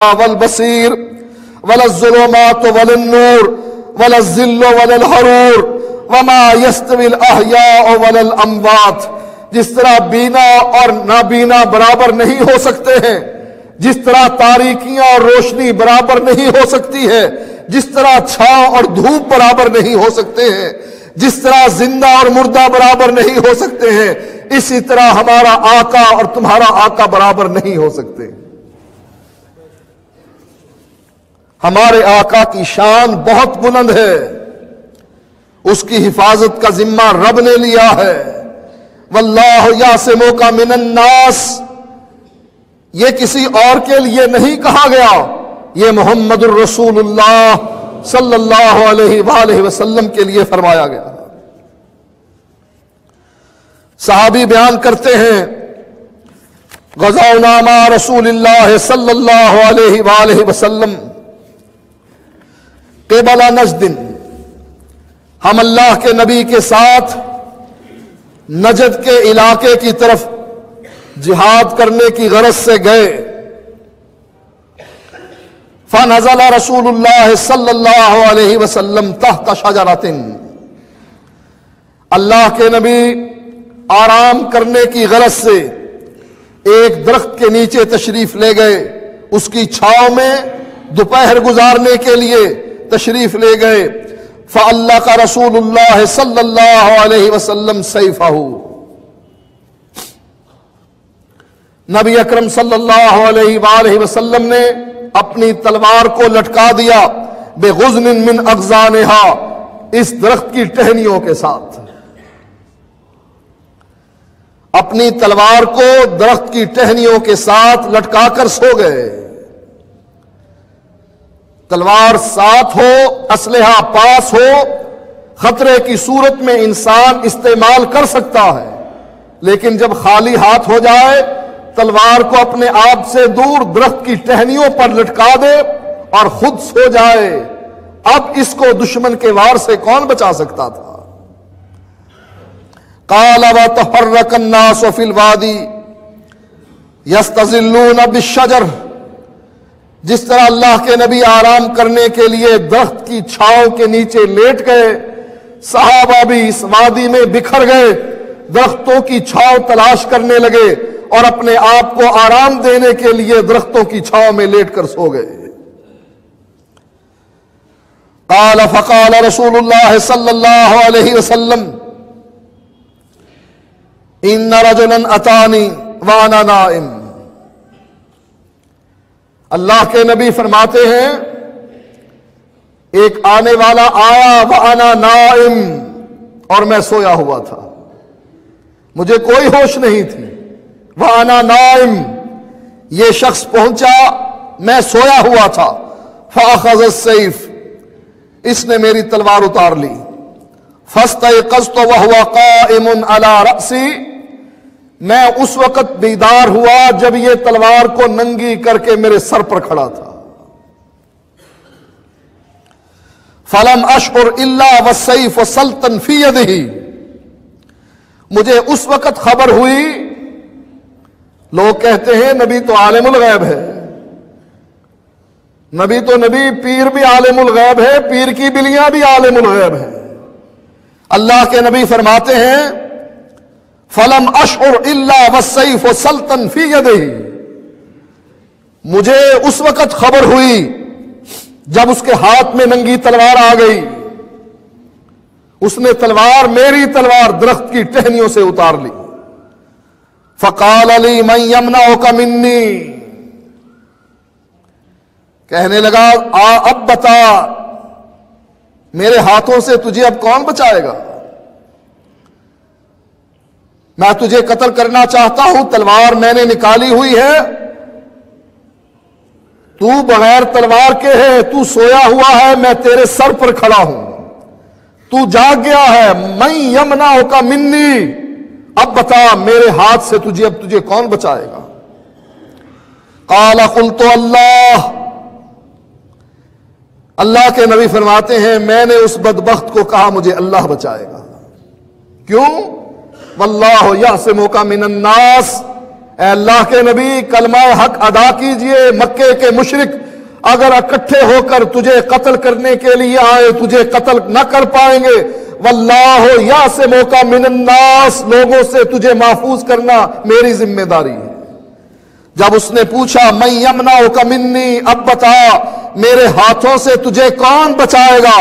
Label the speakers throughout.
Speaker 1: والبصير ولا الظلمات ولا النور ولا الظل ولا الحرور وما يستوي الأحياء ولا الأموات. جس طرح بینا اور نابینا برابر نہیں ہو سکتے ہیں، جس طرح تاریکیاں اور روشنی برابر نہیں ہو سکتی ہے، جس طرح چھاؤں اور دھوپ برابر نہیں ہو سکتے ہیں، جس طرح زندہ اور مردہ برابر نہیں ہو سکتے ہیں، اسی طرح ہمارا آقا اور تمہارا آقا برابر نہیں ہو سکتے. ہمارے آقا کی شان بہت بلند ہے، اس کی حفاظت کا ذمہ رب نے لیا ہے. واللہ یعصمک من الناس، یہ کسی اور کے لیے نہیں کہا گیا، یہ محمد الرسول اللہ صلی اللہ علیہ وآلہ وسلم کے لیے فرمایا گیا. صحابی بیان کرتے ہیں غزونا مع رسول اللہ صلی اللہ علیہ وآلہ وسلم قبل نجد، ہم اللہ کے نبی کے ساتھ نجد کے علاقے کی طرف جہاد کرنے کی غرض سے گئے. فنزل رسول اللہ صلی اللہ علیہ وسلم تحت شجرۃ، اللہ کے نبی آرام کرنے کی غرض سے ایک درخت کے نیچے تشریف لے گئے، اس کی چھاؤں میں دوپہر گزارنے کے لیے تشریف لے گئے. فعلق رسول اللہ صلی اللہ علیہ وسلم سیفہ، نبی اکرم صلی اللہ علیہ وآلہ وسلم نے اپنی تلوار کو لٹکا دیا بغضن من اغصانہا، اس درخت کی ٹہنیوں کے ساتھ. اپنی تلوار کو درخت کی ٹہنیوں کے ساتھ لٹکا کر سو گئے. تلوار ساتھ ہو، اسلحہ پاس ہو، خطرے کی صورت میں انسان استعمال کر سکتا ہے، لیکن جب خالی ہاتھ ہو جائے تلوار کو اپنے آپ سے دور درخت کی ٹہنیوں پر لٹکا دے اور خود سو جائے، اب اس کو دشمن کے وار سے کون بچا سکتا تھا؟ قال وتحرك الناس في الوادي يستظلون بالشجر، جس طرح اللہ کے نبی آرام کرنے کے لیے درخت کی چھاؤں کے نیچے لیٹ گئے، صحابہ بھی اس وادی میں بکھر گئے، درختوں کی چھاؤں تلاش کرنے لگے اور اپنے آپ کو آرام دینے کے لیے درختوں کی چھاؤں میں لیٹ کر سو گئے. قال فقال رسول اللہ صلی اللہ علیہ وسلم ان رجلا اتانی وانا نائم، اللہ کے نبی فرماتے ہیں ایک آنے والا آیا وانا نائم، اور میں سویا ہوا تھا، مجھے کوئی ہوش نہیں تھی. وانا نائم، یہ شخص پہنچا، میں سویا ہوا تھا. فاخذ السیف، اس نے میری تلوار اتار لی. فاستيقظت وهو قائم على رأسی، میں اس وقت بیدار ہوا جب یہ تلوار کو ننگی کر کے میرے سر پر کھڑا تھا. فلم اشعر الا والسيف سلطا في يده، مجھے اس وقت خبر ہوئی، لوگ کہتے ہیں نبی تو عالم الغیب ہے، نبی تو نبی، پیر بھی عالم الغیب ہے، پیر کی بلیاں بھی عالم الغیب ہے. اللہ کے نبی فرماتے ہیں فلم اشعر الا والسيف سلطا في يده، مجھے اس وقت خبر ہوئی جب اس کے ہاتھ میں ننگی تلوار آ گئی، اس نے تلوار، میری تلوار درخت کی ٹہنیوں سے اتار لی. فقال لي من يمنعك مني، کہنے لگا اب بتا میرے ہاتھوں سے تجھے اب کون بچائے گا؟ میں تجھے قتل کرنا چاہتا ہوں، تلوار میں نے نکالی ہوئی ہے، تو بغیر تلوار کے ہے، تو سویا ہوا ہے، میں تیرے سر پر کھڑا ہوں، تو جاگ گیا ہے. من یمنعک منی، اب بتا میرے ہاتھ سے تجھے کون بچائے گا؟ قال قلت اللہ، اللہ کے نبی فرماتے ہیں میں نے اس بدبخت کو کہا مجھے اللہ بچائے گا. کیوں؟ واللہ یعصمک من الناس، اے اللہ کے نبی کلمہ حق ادا کیجئے، مکے کے مشرک اگر اکٹھے ہو کر تجھے قتل کرنے کے لیے آئے تجھے قتل نہ کر پائیں گے، واللہ یعصمک من الناس، لوگوں سے تجھے محفوظ کرنا میری ذمہ داری ہے۔ جب اس نے پوچھا من یمنعک منی، اب بتا میرے ہاتھوں سے تجھے کون بچائے گا؟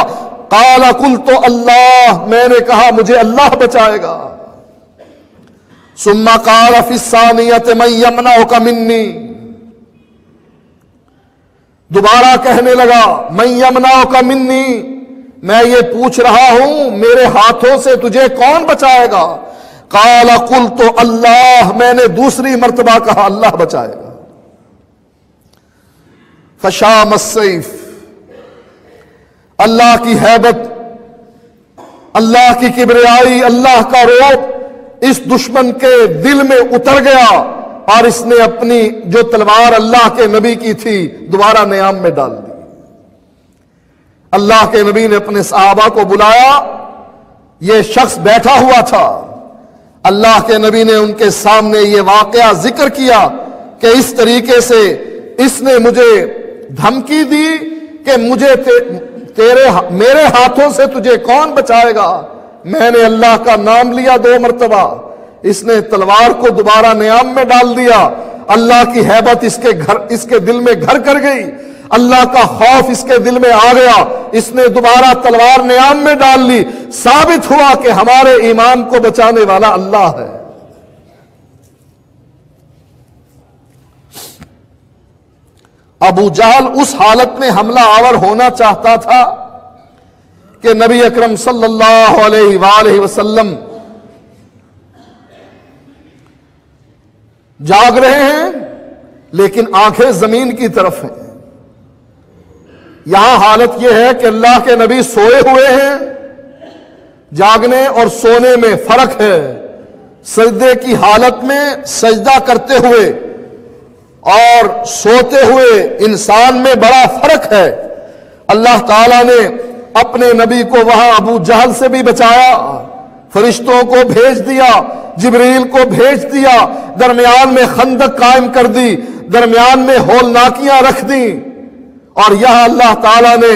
Speaker 1: قال قلت اللہ، میں نے کہا مجھے اللہ بچائے گا۔ ثم قال فی الثانیۃ من یمنعک منی، دوبارہ کہنے لگا من یمنعک منی، میں یہ پوچھ رہا ہوں میرے ہاتھوں سے تجھے کون بچائے گا؟ قال قلت اللہ، میں نے دوسری مرتبہ کہا اللہ بچائے گا۔ فشام السیف، اللہ کی ہیبت، اللہ کی کبریائی، اللہ کا رعب اس دشمن کے دل میں اتر گیا، اور اس نے اپنی جو تلوار اللہ کے نبی کی تھی دوبارہ نیام میں ڈال دی۔ اللہ کے نبی نے اپنے صحابہ کو بلایا، یہ شخص بیٹھا ہوا تھا، اللہ کے نبی نے ان کے سامنے یہ واقعہ ذکر کیا کہ اس طریقے سے اس نے مجھے دھمکی دی کہ میرے ہاتھوں سے تجھے کون بچائے گا؟ میں نے اللہ کا نام لیا 2 مرتبہ، اس نے تلوار کو دوبارہ نیام میں ڈال دیا، اللہ کی ہیبت اس کے دل میں گھر کر گئی، اللہ کا خوف اس کے دل میں آ گیا، اس نے دوبارہ تلوار نیام میں ڈال لی۔ ثابت ہوا کہ ہمارے ایمان کو بچانے والا اللہ ہے۔ ابو جہل اس حالت میں حملہ آور ہونا چاہتا تھا کہ نبی اکرم صلی اللہ علیہ وآلہ وسلم جاگ رہے ہیں لیکن آنکھیں زمین کی طرف ہیں۔ یہاں حالت یہ ہے کہ اللہ کے نبی سوئے ہوئے ہیں، جاگنے اور سونے میں فرق ہے۔ سجدے کی حالت میں سجدہ کرتے ہوئے اور سوتے ہوئے انسان میں بڑا فرق ہے۔ اللہ تعالیٰ نے اپنے نبی کو وہاں ابو جہل سے بھی بچایا، فرشتوں کو بھیج دیا، جبریل کو بھیج دیا، درمیان میں خندق قائم کر دی، درمیان میں ہولناکیاں رکھ دیں، اور یہاں اللہ تعالیٰ نے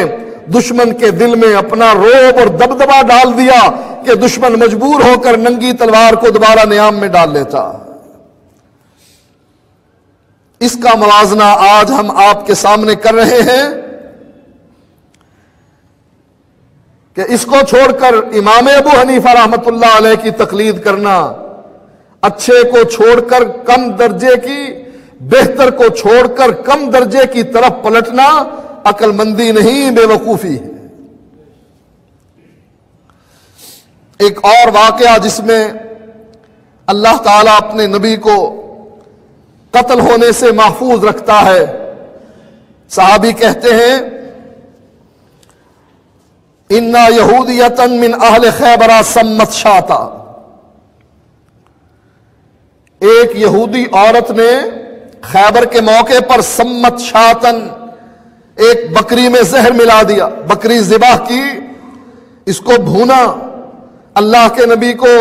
Speaker 1: دشمن کے دل میں اپنا رعب اور دبدبا ڈال دیا کہ دشمن مجبور ہو کر ننگی تلوار کو دوبارہ نیام میں ڈال لیتا۔ اس کا موازنہ آج ہم آپ کے سامنے کر رہے ہیں کہ اس کو چھوڑ کر امام ابو حنیفہ رحمۃ اللہ علیہ کی تقلید کرنا، اچھے کو چھوڑ کر کم درجے کی، بہتر کو چھوڑ کر کم درجے کی طرف پلٹنا عقل مندی نہیں، بے وقوفی ہے۔ ایک اور واقعہ جس میں اللہ تعالیٰ اپنے نبی کو قتل ہونے سے محفوظ رکھتا ہے، صحابی کہتے ہیں اِنَّا یہودیۃً من اہل خیبر سمت شاتا، ایک یہودی عورت نے خیبر کے موقع پر سمت شاتن، ایک بکری میں زہر ملا دیا، بکری ذبح کی، اس کو بھونا۔ اللہ کے نبی کو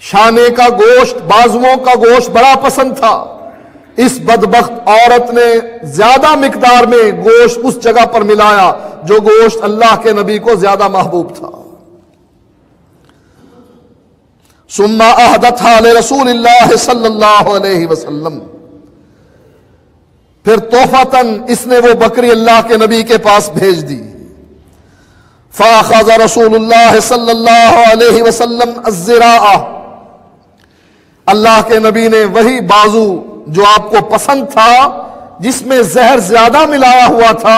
Speaker 1: شانے کا گوشت، بازوؤں کا گوشت بڑا پسند تھا، اس بدبخت عورت نے زیادہ مقدار میں گوشت اس جگہ پر ملایا جو گوشت اللہ کے نبی کو زیادہ محبوب تھا۔ ثم اہدتها لرسول اللہ صلی اللہ علیہ وسلم، پھر تحفۃً اس نے وہ بکری اللہ کے نبی کے پاس بھیج دی۔ فاخذ رسول اللہ صلی اللہ علیہ وسلم الذراع، اللہ کے نبی نے وہی بازو جو آپ کو پسند تھا، جس میں زہر زیادہ ملایا ہوا تھا،